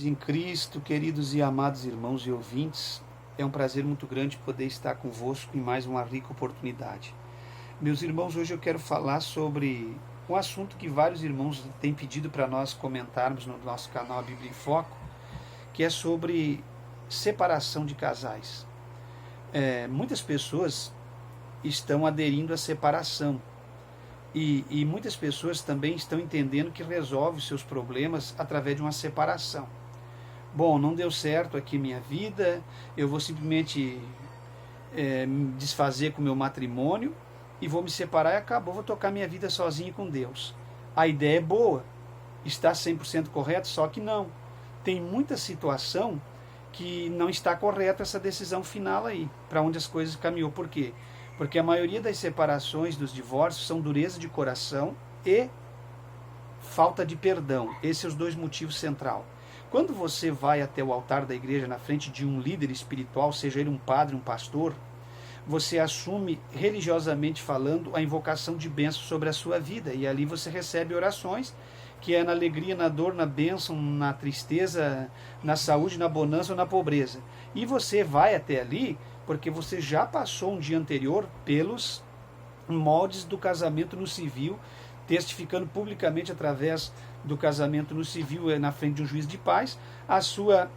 Em Cristo, queridos e amados irmãos e ouvintes, é um prazer muito grande poder estar convosco em mais uma rica oportunidade. Meus irmãos, hoje eu quero falar sobre um assunto que vários irmãos têm pedido para nós comentarmos no nosso canal Bíblia em Foco, que é sobre separação de casais. Muitas pessoas estão aderindo à separação e muitas pessoas também estão entendendo que resolve os seus problemas através de uma separação. Bom, não deu certo aqui minha vida, eu vou simplesmente me desfazer com o meu matrimônio e vou me separar e acabou, vou tocar minha vida sozinho com Deus. A ideia é boa, está 100% correto, só que não. Tem muita situação que não está correta essa decisão final aí, para onde as coisas caminhou. Por quê? Porque a maioria das separações, dos divórcios, são dureza de coração e falta de perdão. Esses são os dois motivos centrais. Quando você vai até o altar da igreja na frente de um líder espiritual, seja ele um padre, um pastor, você assume, religiosamente falando, a invocação de bênção sobre a sua vida. E ali você recebe orações, que é na alegria, na dor, na bênção, na tristeza, na saúde, na bonança ou na pobreza. E você vai até ali porque você já passou um dia anterior pelos moldes do casamento no civil, testificando publicamente através do casamento no civil, na frente de um juiz de paz,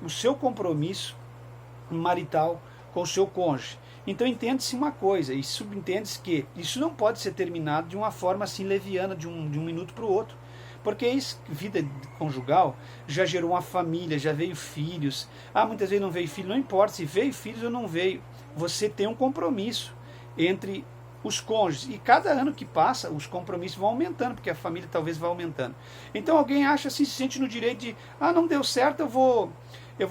o seu compromisso marital com o seu cônjuge. Então entende-se uma coisa, e subentende-se que isso não pode ser terminado de uma forma assim leviana, de um minuto para o outro. Porque vida conjugal já gerou uma família, já veio filhos. Muitas vezes não veio filho, não importa se veio filhos ou não veio. Você tem um compromisso entre os cônjuges. E cada ano que passa, os compromissos vão aumentando, porque a família talvez vá aumentando. Então alguém acha assim, se sente no direito de, não deu certo, eu vou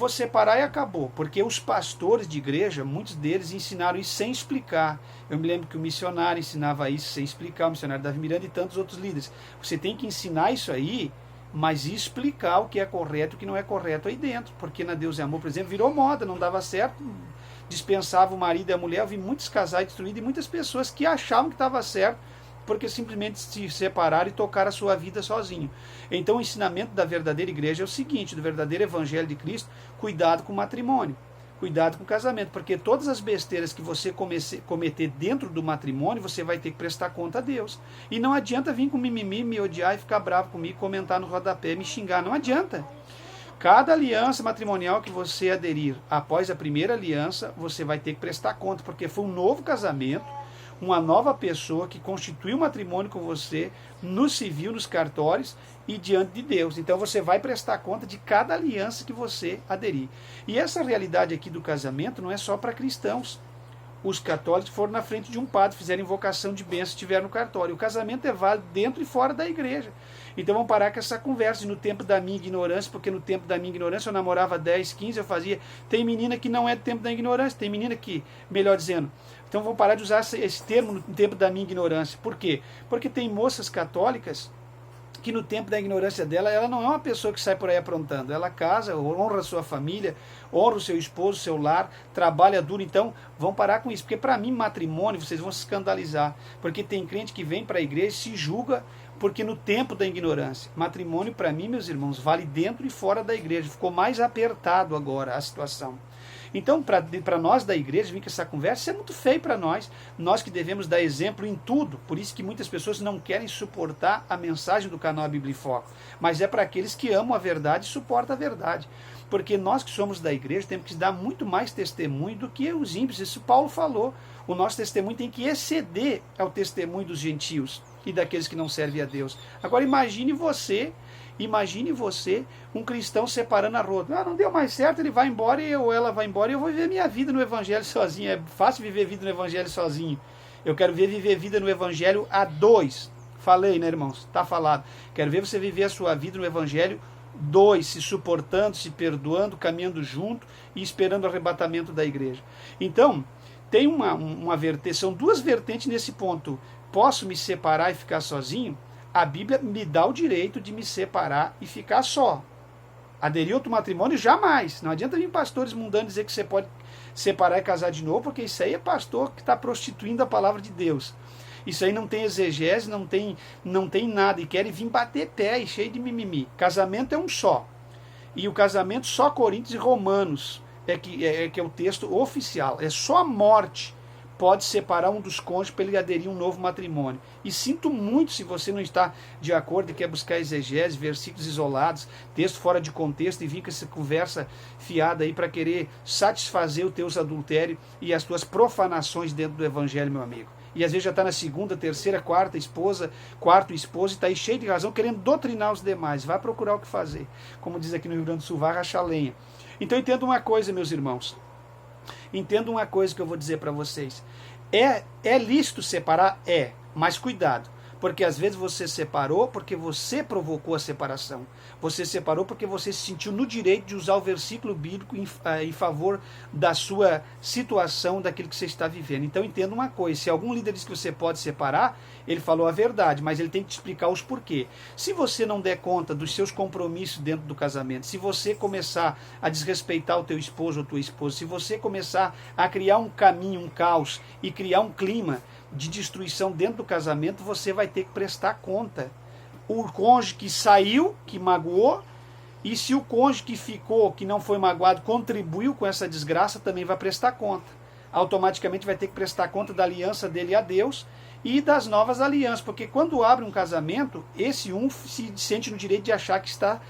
separar e acabou. Porque os pastores de igreja, muitos deles ensinaram isso sem explicar. Eu me lembro que o missionário ensinava isso sem explicar, o missionário Davi Miranda e tantos outros líderes. Você tem que ensinar isso aí, mas explicar o que é correto e o que não é correto aí dentro. Porque na Deus é Amor, por exemplo, virou moda, não dava certo, dispensava o marido e a mulher. Eu vi muitos casais destruídos e muitas pessoas que achavam que estava certo, porque simplesmente se separaram e tocaram a sua vida sozinho. Então o ensinamento da verdadeira igreja é o seguinte, do verdadeiro evangelho de Cristo: cuidado com o matrimônio, cuidado com o casamento, porque todas as besteiras que você cometer dentro do matrimônio, você vai ter que prestar conta a Deus. E não adianta vir com mimimi, me odiar e ficar bravo comigo, comentar no rodapé, me xingar, não adianta. Cada aliança matrimonial que você aderir após a primeira aliança, você vai ter que prestar conta, porque foi um novo casamento, uma nova pessoa que constituiu um matrimônio com você no civil, nos cartórios e diante de Deus. Então você vai prestar conta de cada aliança que você aderir. E essa realidade aqui do casamento não é só para cristãos. Os católicos foram na frente de um padre, fizeram invocação de bênção, estiveram no cartório. O casamento é válido dentro e fora da igreja. Então vamos parar com essa conversa. E no tempo da minha ignorância, porque no tempo da minha ignorância eu namorava 10, 15, eu fazia. Tem menina que não é do tempo da ignorância, tem menina que, melhor dizendo. Então vamos parar de usar esse termo no tempo da minha ignorância. Por quê? Porque tem moças católicas que no tempo da ignorância dela, ela não é uma pessoa que sai por aí aprontando. Ela casa, honra a sua família, honra o seu esposo, o seu lar, trabalha duro. Então, vão parar com isso. Porque para mim, matrimônio, vocês vão se escandalizar. Porque tem crente que vem para a igreja e se julga porque no tempo da ignorância. Matrimônio, para mim, meus irmãos, vale dentro e fora da igreja. Ficou mais apertado agora a situação. Então, para nós da igreja, vir com essa conversa, isso é muito feio para nós que devemos dar exemplo em tudo. Por isso que muitas pessoas não querem suportar a mensagem do canal Bíblia em Foco. Mas é para aqueles que amam a verdade e suportam a verdade. Porque nós que somos da igreja temos que dar muito mais testemunho do que os ímpios. Isso Paulo falou. O nosso testemunho tem que exceder ao testemunho dos gentios e daqueles que não servem a Deus. Agora imagine você, um cristão separando a roda. Não deu mais certo, ele vai embora ou ela vai embora e eu vou viver minha vida no evangelho sozinho. É fácil viver vida no evangelho sozinho. Eu quero viver vida no evangelho a dois. Falei, né, irmãos? Está falado. Quero ver você viver a sua vida no evangelho dois, se suportando, se perdoando, caminhando junto e esperando o arrebatamento da igreja. Então, tem uma vertente, são duas vertentes nesse ponto. Posso me separar e ficar sozinho? A Bíblia me dá o direito de me separar e ficar só. Aderir a outro matrimônio, jamais. Não adianta vir pastores mundanos dizer que você pode separar e casar de novo, porque isso aí é pastor que está prostituindo a palavra de Deus. Isso aí não tem exegese, não tem nada, e querem vir bater pé e cheio de mimimi. Casamento é um só. E o casamento só Coríntios e Romanos que é o texto oficial. É só a morte pode separar um dos cônjuges para ele aderir a um novo matrimônio. E sinto muito se você não está de acordo e quer buscar exegese, versículos isolados, texto fora de contexto e vir com essa conversa fiada aí para querer satisfazer os teus adultérios e as tuas profanações dentro do evangelho, meu amigo. E às vezes já está na segunda, terceira, quarto esposa e está aí cheio de razão, querendo doutrinar os demais. Vai procurar o que fazer. Como diz aqui no Rio Grande do Sul, vai rachar lenha. Então entenda uma coisa, meus irmãos. Entenda uma coisa que eu vou dizer para vocês. É lícito separar? É, mas cuidado. Porque às vezes você separou porque você provocou a separação. Você separou porque você se sentiu no direito de usar o versículo bíblico em favor da sua situação, daquilo que você está vivendo. Então entenda uma coisa, se algum líder diz que você pode separar, ele falou a verdade, mas ele tem que te explicar os porquê. Se você não der conta dos seus compromissos dentro do casamento, se você começar a desrespeitar o teu esposo ou tua esposa, se você começar a criar um caminho, um caos e criar um clima de destruição dentro do casamento, você vai ter que prestar conta. O cônjuge que saiu, que magoou, e se o cônjuge que ficou, que não foi magoado, contribuiu com essa desgraça, também vai prestar conta. Automaticamente vai ter que prestar conta da aliança dele a Deus e das novas alianças, porque quando abre um casamento, esse se sente no direito de achar que está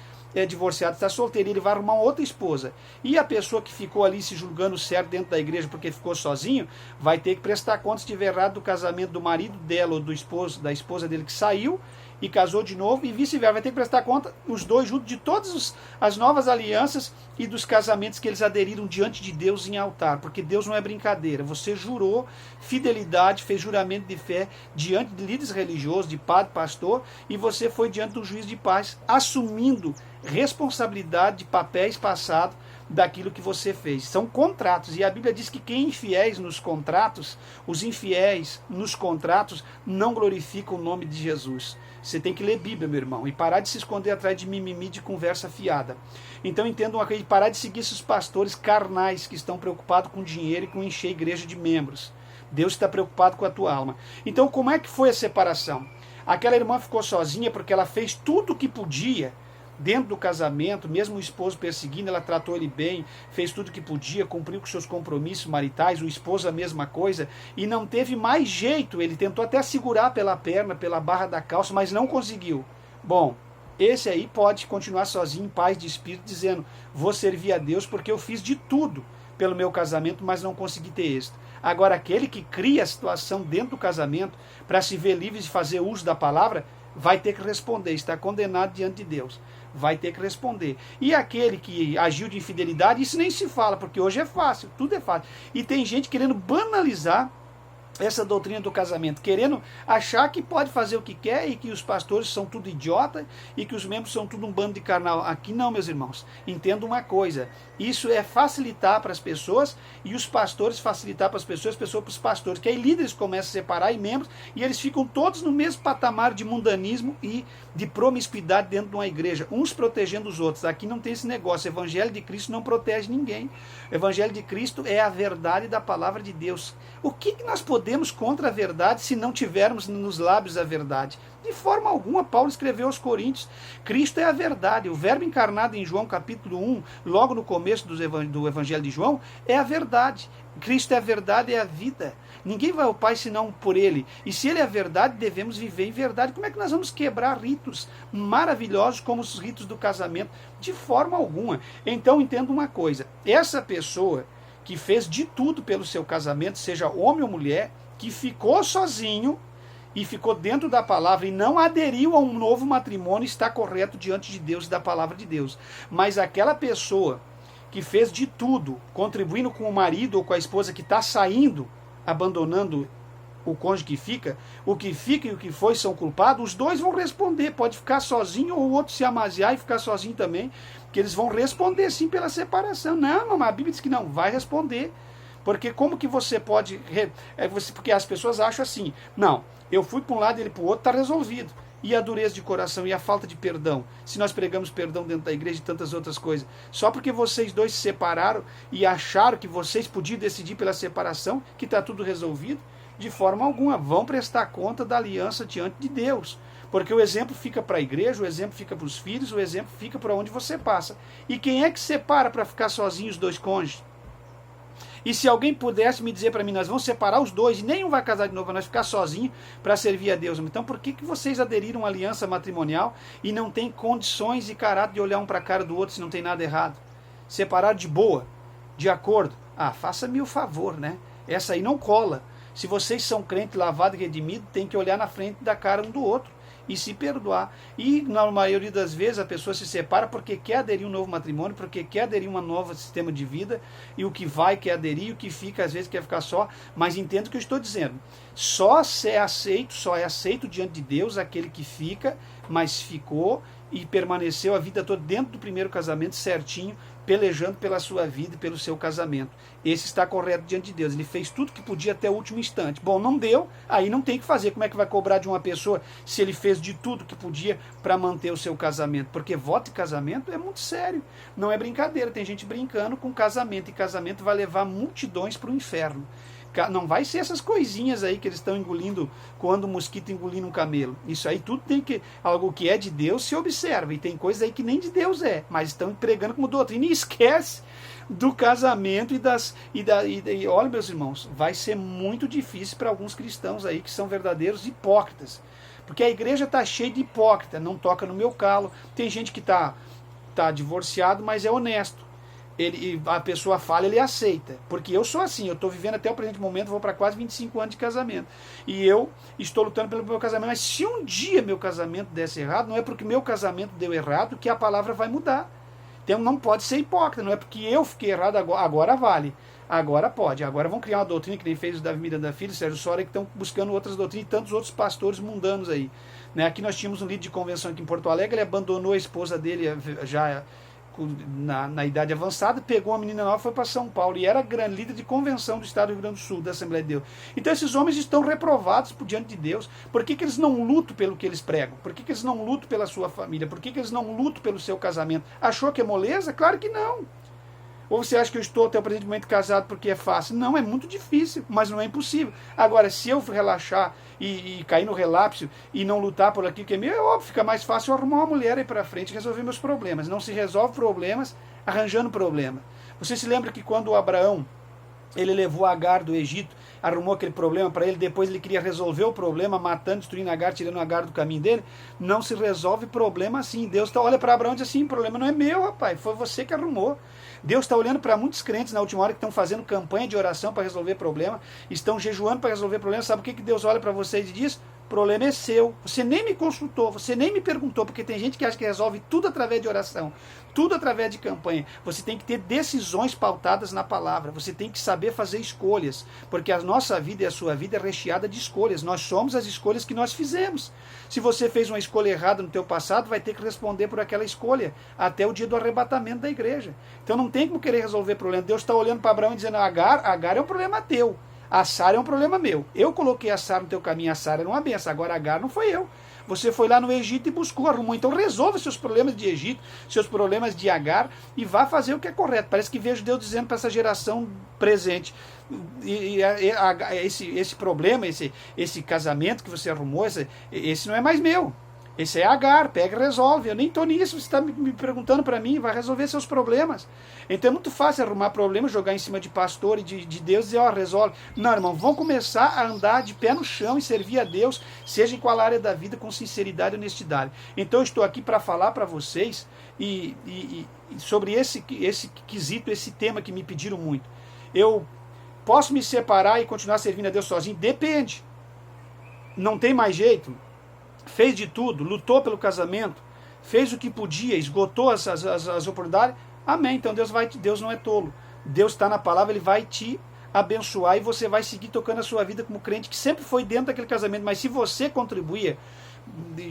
divorciado, está solteiro, ele vai arrumar uma outra esposa. E a pessoa que ficou ali se julgando certo dentro da igreja porque ficou sozinho, vai ter que prestar conta se estiver errado do casamento do marido dela ou da esposa dele que saiu e casou de novo, e vice-versa. Vai ter que prestar conta, os dois juntos, de todas as novas alianças e dos casamentos que eles aderiram diante de Deus em altar, porque Deus não é brincadeira. Você jurou fidelidade, fez juramento de fé diante de líderes religiosos, de padre, pastor, e você foi diante do juiz de paz, assumindo responsabilidade de papéis passados daquilo que você fez. São contratos, e a Bíblia diz que quem é infiéis nos contratos, os infiéis nos contratos não glorificam o nome de Jesus. Você tem que ler Bíblia, meu irmão, e parar de se esconder atrás de mimimi, de conversa fiada. Então entenda uma coisa, e parar de seguir esses pastores carnais que estão preocupados com dinheiro e com encher a igreja de membros. Deus está preocupado com a tua alma. Então como é que foi a separação? Aquela irmã ficou sozinha porque ela fez tudo o que podia dentro do casamento, mesmo o esposo perseguindo, ela tratou ele bem, fez tudo o que podia, cumpriu com seus compromissos maritais, o esposo a mesma coisa, e não teve mais jeito, ele tentou até segurar pela perna, pela barra da calça, mas não conseguiu. Bom, esse aí pode continuar sozinho, em paz de espírito, dizendo, vou servir a Deus porque eu fiz de tudo pelo meu casamento, mas não consegui ter êxito. Agora, aquele que cria a situação dentro do casamento, para se ver livre de fazer uso da palavra, vai ter que responder, está condenado diante de Deus. Vai ter que responder. E aquele que agiu de infidelidade, isso nem se fala, porque hoje é fácil, tudo é fácil. E tem gente querendo banalizar essa doutrina do casamento, querendo achar que pode fazer o que quer e que os pastores são tudo idiota e que os membros são tudo um bando de carnal. Aqui não, meus irmãos. Entenda uma coisa, isso é facilitar para as pessoas e os pastores facilitar para as pessoas para os pastores, que aí líderes começam a separar e membros e eles ficam todos no mesmo patamar de mundanismo e de promiscuidade dentro de uma igreja, uns protegendo os outros. Aqui não tem esse negócio, o evangelho de Cristo não protege ninguém. O evangelho de Cristo é a verdade da palavra de Deus. O que nós podemos contra a verdade se não tivermos nos lábios a verdade? De forma alguma. Paulo escreveu aos Coríntios, Cristo é a verdade. O verbo encarnado em João capítulo 1, logo no começo do evangelho de João, é a verdade. Cristo é a verdade, é a vida. Ninguém vai ao Pai senão por Ele. E se Ele é a verdade, devemos viver em verdade. Como é que nós vamos quebrar ritos maravilhosos como os ritos do casamento? De forma alguma. Então entenda uma coisa, essa pessoa que fez de tudo pelo seu casamento, seja homem ou mulher, que ficou sozinho e ficou dentro da palavra e não aderiu a um novo matrimônio, está correto diante de Deus e da palavra de Deus. Mas aquela pessoa que fez de tudo, contribuindo com o marido ou com a esposa que está saindo, abandonando o cônjuge que fica e o que foi são culpados, os dois vão responder, pode ficar sozinho ou o outro se amaziar e ficar sozinho também, que eles vão responder sim pela separação. Não, a Bíblia diz que não, vai responder, porque como que você pode, porque as pessoas acham assim, não, eu fui para um lado e ele para o outro, está resolvido. E a dureza de coração e a falta de perdão, se nós pregamos perdão dentro da igreja e tantas outras coisas, só porque vocês dois se separaram e acharam que vocês podiam decidir pela separação, que está tudo resolvido, de forma alguma, vão prestar conta da aliança diante de Deus, Porque o exemplo fica para a igreja, o exemplo fica para os filhos, o exemplo fica para onde você passa. E quem é que separa para ficar sozinho os dois cônjuges? E se alguém pudesse me dizer para mim, nós vamos separar os dois e nenhum vai casar de novo, nós ficar sozinho para servir a Deus. Então por que vocês aderiram à aliança matrimonial e não têm condições e caráter de olhar um para a cara do outro se não tem nada errado? Separar de boa, de acordo. Ah, faça-me o favor, né? Essa aí não cola. Se vocês são crente lavado e redimido, tem que olhar na frente da cara um do outro e se perdoar. E na maioria das vezes a pessoa se separa porque quer aderir a um novo matrimônio, porque quer aderir a um novo sistema de vida, e o que vai quer aderir, o que fica às vezes quer ficar só. Mas entenda o que eu estou dizendo. Só é aceito diante de Deus aquele que fica, mas ficou e permaneceu a vida toda dentro do primeiro casamento certinho, pelejando pela sua vida e pelo seu casamento. Esse está correto diante de Deus. Ele fez tudo que podia até o último instante. Bom, não deu, aí não tem que fazer. Como é que vai cobrar de uma pessoa se ele fez de tudo que podia para manter o seu casamento? Porque voto de casamento é muito sério. Não é brincadeira. Tem gente brincando com casamento, e casamento vai levar multidões para o inferno. Não vai ser essas coisinhas aí que eles estão engolindo quando o mosquito engolindo um camelo. Isso aí tudo tem que... Algo que é de Deus se observa. E tem coisas aí que nem de Deus é, mas estão pregando como doutrina. E esquece do casamento e olha, meus irmãos, vai ser muito difícil para alguns cristãos aí que são verdadeiros hipócritas. Porque a igreja está cheia de hipócrita, não toca no meu calo. Tem gente que tá divorciado, mas é honesto. A pessoa fala, ele aceita. Porque eu sou assim, eu estou vivendo até o presente momento, vou para quase 25 anos de casamento. E eu estou lutando pelo meu casamento. Mas se um dia meu casamento desse errado, não é porque meu casamento deu errado que a palavra vai mudar. Então não pode ser hipócrita, não é porque eu fiquei errado agora vale. Agora pode. Agora vão criar uma doutrina que nem fez o Davi Miranda Filho, Sérgio Sora, que estão buscando outras doutrinas e tantos outros pastores mundanos aí. Né? Aqui nós tínhamos um líder de convenção aqui em Porto Alegre, ele abandonou a esposa dele já na idade avançada, pegou uma menina nova e foi para São Paulo, e era grande líder de convenção do estado do Rio Grande do Sul, da Assembleia de Deus. Então esses homens estão reprovados por diante de Deus. Por que eles não lutam pelo que eles pregam? Por que eles não lutam pela sua família? Por que eles não lutam pelo seu casamento? Achou que é moleza? Claro que não. Ou você acha que eu estou até o presente momento casado porque é fácil? Não, é muito difícil, mas não é impossível. Agora, se eu relaxar e cair no relapso e não lutar por aquilo que é meu, é óbvio, fica mais fácil eu arrumar uma mulher aí para frente e resolver meus problemas. Não se resolve problemas arranjando problema. Você se lembra que quando o Abraão ele levou Agar do Egito, arrumou aquele problema para ele, depois ele queria resolver o problema, matando, destruindo Agar, tirando Agar do caminho dele? Não se resolve problema assim. Deus olha para Abraão e diz assim, o problema não é meu, rapaz, foi você que arrumou. Deus está olhando para muitos crentes na última hora que estão fazendo campanha de oração para resolver problema, estão jejuando para resolver problema. Sabe o que Deus olha para vocês e diz? O problema é seu. Você nem me consultou, você nem me perguntou, porque tem gente que acha que resolve tudo através de oração, tudo através de campanha. Você tem que ter decisões pautadas na palavra, você tem que saber fazer escolhas, porque a nossa vida e a sua vida é recheada de escolhas. Nós somos as escolhas que nós fizemos. Se você fez uma escolha errada no teu passado, vai ter que responder por aquela escolha até o dia do arrebatamento da igreja. Então não tem como querer resolver problema. Deus está olhando para Abraão e dizendo, Agar é um problema teu. A Sara é um problema meu. Eu coloquei a Sara no teu caminho, a Sara era uma benção. Agora a Agar não foi eu. Você foi lá no Egito e buscou, arrumou. Então resolva seus problemas de Egito, seus problemas de Agar e vá fazer o que é correto. Parece que vejo Deus dizendo para essa geração presente, esse problema, esse casamento que você arrumou, esse não é mais meu. Esse é Agar, pega e resolve. Eu nem estou nisso, você está me perguntando para mim, vai resolver seus problemas. Então é muito fácil arrumar problemas, jogar em cima de pastor e de Deus e dizer, ó, resolve. Não, irmão, vamos começar a andar de pé no chão e servir a Deus, seja em qual área da vida, com sinceridade e honestidade. Então eu estou aqui para falar para vocês sobre esse quesito, esse tema que me pediram muito. Eu posso me separar e continuar servindo a Deus sozinho? Depende. Não tem mais jeito. Fez de tudo, lutou pelo casamento, fez o que podia, esgotou as oportunidades, amém. Então Deus não é tolo. Deus está na palavra, Ele vai te abençoar e você vai seguir tocando a sua vida como crente que sempre foi dentro daquele casamento. Mas se você contribuía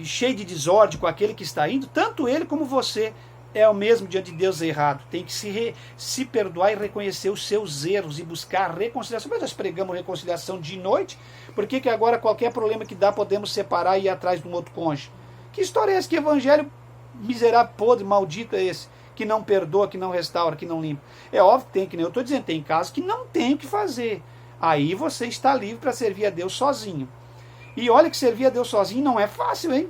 cheio de desordem com aquele que está indo, tanto ele como você é o mesmo diante de Deus errado. Tem que se perdoar e reconhecer os seus erros e buscar reconciliação. Mas nós pregamos reconciliação de noite, por que agora qualquer problema que dá podemos separar e ir atrás de um outro cônjuge? Que história é essa? Que evangelho miserável, podre, maldito é esse? Que não perdoa, que não restaura, que não limpa. É óbvio que tem, que nem eu estou dizendo, tem casos que não tem o que fazer. Aí você está livre para servir a Deus sozinho. E olha que servir a Deus sozinho não é fácil, hein?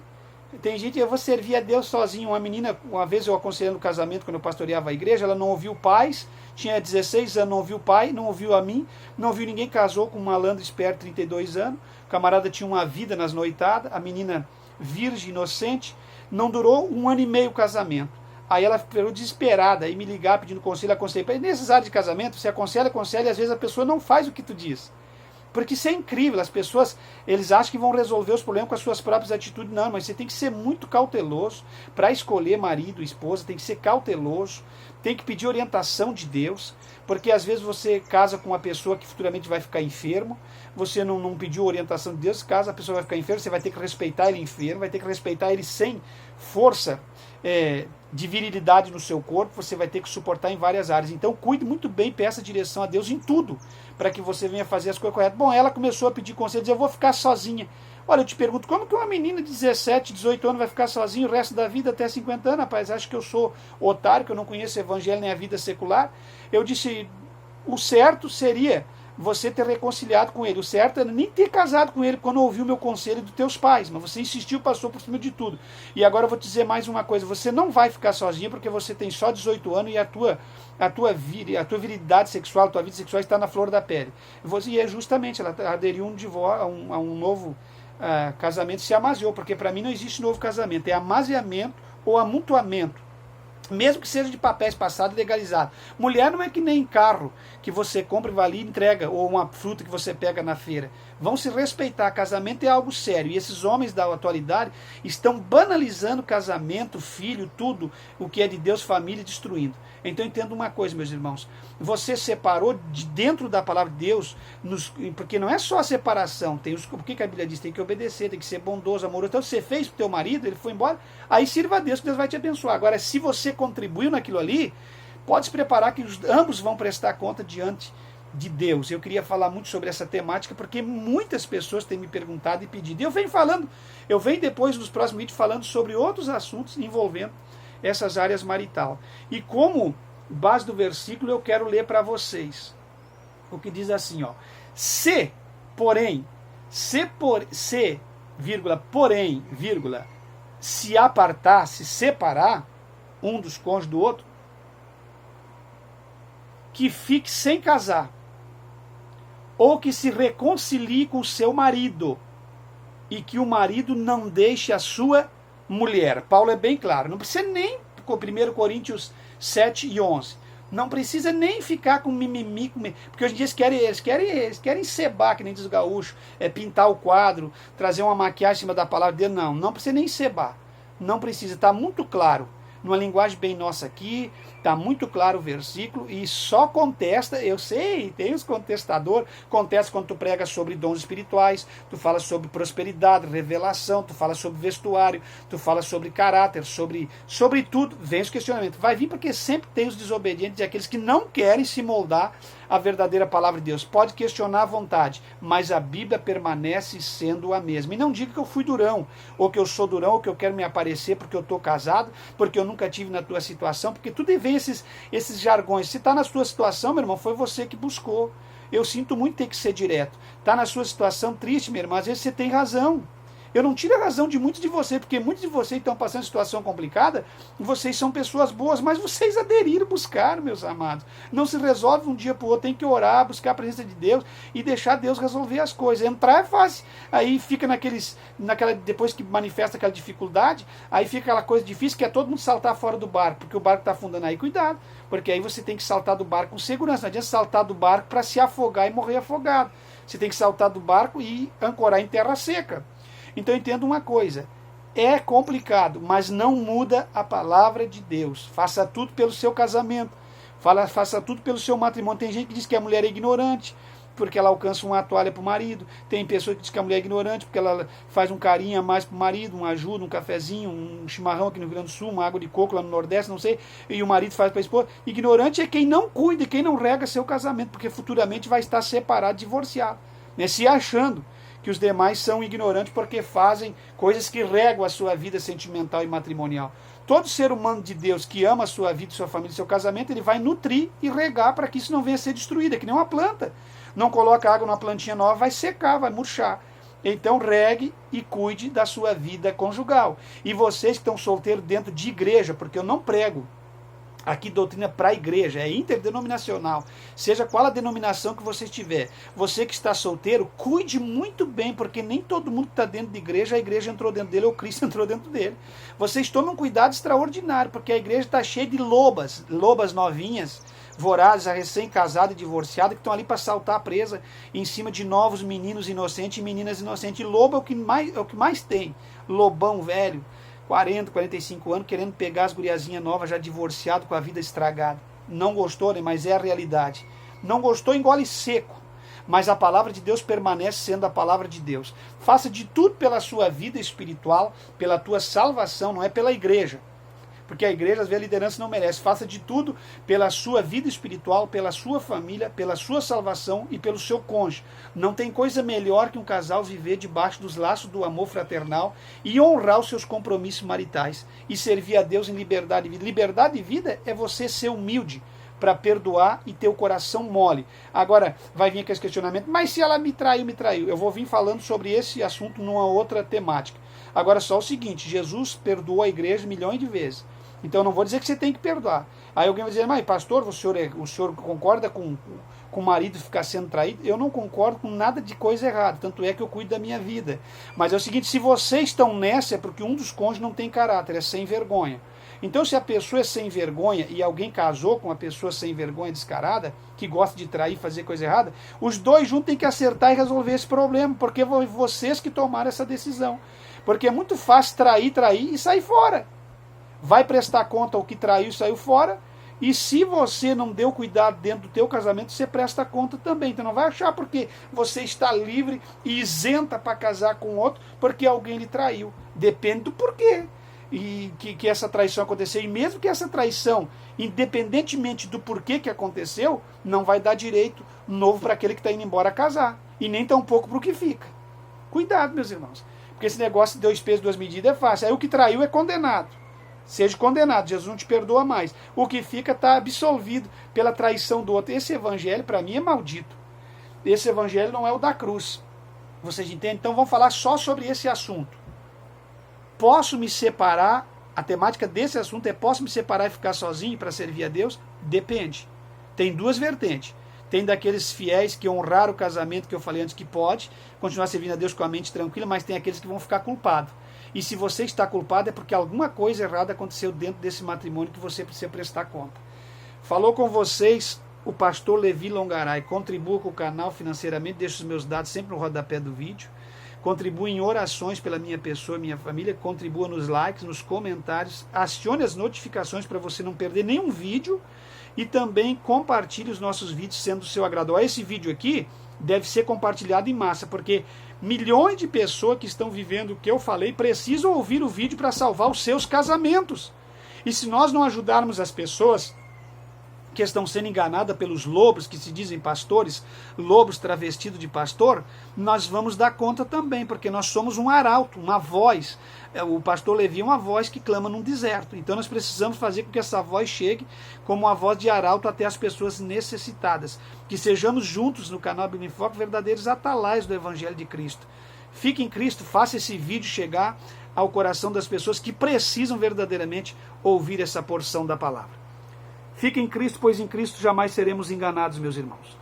Tem gente, eu vou servir a Deus sozinho. Uma menina, uma vez eu aconselhando o casamento, quando eu pastoreava a igreja, ela não ouviu pais, tinha 16 anos, não ouviu o pai, não ouviu a mim, não ouviu ninguém, casou com um malandro esperto, 32 anos, o camarada tinha uma vida nas noitadas, a menina virgem, inocente, não durou 1 ano e meio o casamento. Aí ela ficou desesperada, aí me ligar pedindo conselho, aconselhei. Nesses áreas de casamento, você aconselha, e às vezes a pessoa não faz o que tu diz. Porque isso é incrível, as pessoas, eles acham que vão resolver os problemas com as suas próprias atitudes. Não, mas você tem que ser muito cauteloso para escolher marido, esposa, tem que ser cauteloso, tem que pedir orientação de Deus, porque às vezes você casa com uma pessoa que futuramente vai ficar enfermo, você não pediu orientação de Deus, caso a pessoa vai ficar enferma, você vai ter que respeitar ele enfermo, vai ter que respeitar ele sem força de virilidade no seu corpo, você vai ter que suportar em várias áreas. Então cuide muito bem, peça direção a Deus em tudo, para que você venha fazer as coisas corretas. Bom, ela começou a pedir conselho, dizer, eu vou ficar sozinha. Olha, eu te pergunto, como que uma menina de 17, 18 anos vai ficar sozinha o resto da vida até 50 anos? Rapaz, acho que eu sou otário, que eu não conheço o evangelho nem a vida secular. Eu disse, o certo seria você ter reconciliado com ele. O certo era nem ter casado com ele quando ouviu o meu conselho dos teus pais, mas você insistiu, passou por cima de tudo. E agora eu vou te dizer mais uma coisa, você não vai ficar sozinha porque você tem só 18 anos e a tua virilidade sexual, a tua vida sexual está na flor da pele. E é justamente, ela aderiu a um novo casamento, se amaziou, porque para mim não existe novo casamento, é amaziamento ou amontoamento. Mesmo que seja de papéis passados legalizado. Mulher não é que nem carro que você compra e vai ali e entrega, ou uma fruta que você pega na feira. Vão se respeitar. Casamento é algo sério. E esses homens da atualidade estão banalizando casamento, filho, tudo o que é de Deus, família, destruindo. Então entenda uma coisa, meus irmãos. Você separou de dentro da palavra de Deus, porque não é só a separação. O que a Bíblia diz? Tem que obedecer, tem que ser bondoso, amoroso. Então você fez para o teu marido, ele foi embora, aí sirva a Deus, que Deus vai te abençoar. Agora, se você contribuiu naquilo ali, pode se preparar que ambos vão prestar conta diante de Deus. Eu queria falar muito sobre essa temática, porque muitas pessoas têm me perguntado e pedido. E eu venho depois nos próximos vídeos falando sobre outros assuntos envolvendo essas áreas marital. E como base do versículo eu quero ler para vocês o que diz assim, ó: porém, se apartar, se separar um dos cônjuges do outro, que fique sem casar, ou que se reconcilie com o seu marido, e que o marido não deixe a sua mulher. Paulo é bem claro, não precisa nem, com 1 Coríntios 7 e 11, não precisa nem ficar com mimimi, porque hoje em dia eles querem cebar, que nem diz o gaúcho, pintar o quadro, trazer uma maquiagem em cima da palavra dele. Não precisa nem cebar, não precisa, está muito claro, numa linguagem bem nossa aqui, está muito claro o versículo, e só contesta, eu sei, tem os contestadores, contesta quando tu prega sobre dons espirituais, tu fala sobre prosperidade, revelação, tu fala sobre vestuário, tu fala sobre caráter, sobre tudo, vem os questionamentos. Vai vir porque sempre tem os desobedientes e aqueles que não querem se moldar a verdadeira palavra de Deus. Pode questionar à vontade, mas a Bíblia permanece sendo a mesma. E não diga que eu fui durão, ou que eu sou durão, ou que eu quero me aparecer porque eu estou casado, porque eu nunca tive na tua situação, porque tudo vem esses jargões. Se está na sua situação, meu irmão, foi você que buscou. Eu sinto muito ter que ser direto. Está na sua situação triste, meu irmão, às vezes você tem razão. Eu não tiro a razão de muitos de vocês, porque muitos de vocês estão passando situação complicada, vocês são pessoas boas, mas vocês aderiram, buscaram, meus amados. Não se resolve um dia para o outro, tem que orar, buscar a presença de Deus e deixar Deus resolver as coisas. Entrar é fácil, aí fica depois que manifesta aquela dificuldade, aí fica aquela coisa difícil que é todo mundo saltar fora do barco, porque o barco está afundando aí. Cuidado, porque aí você tem que saltar do barco com segurança, não adianta saltar do barco para se afogar e morrer afogado. Você tem que saltar do barco e ancorar em terra seca. Então entenda uma coisa, é complicado, mas não muda a palavra de Deus. Faça tudo pelo seu casamento, faça tudo pelo seu matrimônio. Tem gente que diz que a mulher é ignorante, porque ela alcança uma toalha para o marido. Tem pessoa que diz que a mulher é ignorante, porque ela faz um carinho a mais para o marido, uma ajuda, um cafezinho, um chimarrão aqui no Rio Grande do Sul, uma água de coco lá no Nordeste, não sei, e o marido faz para a esposa. Ignorante é quem não cuida, quem não rega seu casamento, porque futuramente vai estar separado, divorciado, né, se achando que os demais são ignorantes porque fazem coisas que regam a sua vida sentimental e matrimonial. Todo ser humano de Deus que ama a sua vida, sua família, seu casamento, ele vai nutrir e regar para que isso não venha a ser destruído. É que nem uma planta. Não coloca água numa plantinha nova, vai secar, vai murchar. Então regue e cuide da sua vida conjugal. E vocês que estão solteiros dentro de igreja, porque eu não prego aqui doutrina para a igreja, é interdenominacional, seja qual a denominação que você estiver. Você que está solteiro, cuide muito bem, porque nem todo mundo que está dentro de igreja, a igreja entrou dentro dele ou Cristo entrou dentro dele. Vocês tomem um cuidado extraordinário, porque a igreja está cheia de lobas novinhas, vorazes, recém-casada e divorciada, que estão ali para saltar a presa em cima de novos meninos inocentes e meninas inocentes. E lobo é o que mais tem, lobão velho, 40, 45 anos, querendo pegar as guriazinhas novas, já divorciado, com a vida estragada. Não gostou, né? Mas é a realidade. Não gostou, engole seco. Mas a palavra de Deus permanece sendo a palavra de Deus. Faça de tudo pela sua vida espiritual, pela tua salvação, não é pela igreja. Porque a igreja, às vezes, a liderança não merece. Faça de tudo pela sua vida espiritual, pela sua família, pela sua salvação e pelo seu cônjuge. Não tem coisa melhor que um casal viver debaixo dos laços do amor fraternal e honrar os seus compromissos maritais e servir a Deus em liberdade de vida. Liberdade de vida é você ser humilde para perdoar e ter o coração mole. Agora, vai vir aquele questionamento, mas se ela me traiu. Eu vou vir falando sobre esse assunto numa outra temática. Agora, só o seguinte, Jesus perdoou a igreja milhões de vezes. Então, eu não vou dizer que você tem que perdoar. Aí alguém vai dizer, mas pastor, o senhor concorda com o marido ficar sendo traído? Eu não concordo com nada de coisa errada, tanto é que eu cuido da minha vida. Mas é o seguinte, se vocês estão nessa, é porque um dos cônjuges não tem caráter, é sem vergonha. Então, se a pessoa é sem vergonha e alguém casou com uma pessoa sem vergonha, descarada, que gosta de trair, fazer coisa errada, os dois juntos têm que acertar e resolver esse problema, porque vocês que tomaram essa decisão. Porque é muito fácil trair e sair fora. Vai prestar conta ao que traiu e saiu fora, e se você não deu cuidado dentro do teu casamento, você presta conta também. Então não vai achar porque você está livre e isenta para casar com outro, porque alguém lhe traiu. Depende do porquê e que essa traição aconteceu. E mesmo que essa traição, independentemente do porquê que aconteceu, não vai dar direito novo para aquele que está indo embora casar. E nem tampouco para o que fica. Cuidado, meus irmãos. Porque esse negócio de 2 pesos, 2 medidas é fácil. Aí o que traiu é condenado. Seja condenado, Jesus não te perdoa mais. O que fica está absolvido pela traição do outro. Esse evangelho, para mim, é maldito. Esse evangelho não é o da cruz. Vocês entendem? Então vamos falar só sobre esse assunto. Posso me separar? A temática desse assunto é: posso me separar e ficar sozinho para servir a Deus? Depende. Tem duas vertentes. Tem daqueles fiéis que honraram o casamento, que eu falei antes, que pode continuar servindo a Deus com a mente tranquila, mas tem aqueles que vão ficar culpados. E se você está culpado é porque alguma coisa errada aconteceu dentro desse matrimônio que você precisa prestar conta. Falou com vocês o pastor Levi Longaray. Contribua com o canal financeiramente, deixo os meus dados sempre no rodapé do vídeo. Contribua em orações pela minha pessoa e minha família. Contribua nos likes, nos comentários. Acione as notificações para você não perder nenhum vídeo. E também compartilhe os nossos vídeos sendo do seu agrado. Esse vídeo aqui deve ser compartilhado em massa, porque milhões de pessoas que estão vivendo o que eu falei precisam ouvir o vídeo para salvar os seus casamentos. E se nós não ajudarmos as pessoas que estão sendo enganadas pelos lobos, que se dizem pastores, lobos travestidos de pastor, nós vamos dar conta também, porque nós somos um arauto, uma voz. O pastor Levi é uma voz que clama num deserto. Então nós precisamos fazer com que essa voz chegue como uma voz de arauto até as pessoas necessitadas. Que sejamos juntos no canal Bíblia em Foco verdadeiros atalaios do Evangelho de Cristo. Fique em Cristo, faça esse vídeo chegar ao coração das pessoas que precisam verdadeiramente ouvir essa porção da palavra. Fique em Cristo, pois em Cristo jamais seremos enganados, meus irmãos.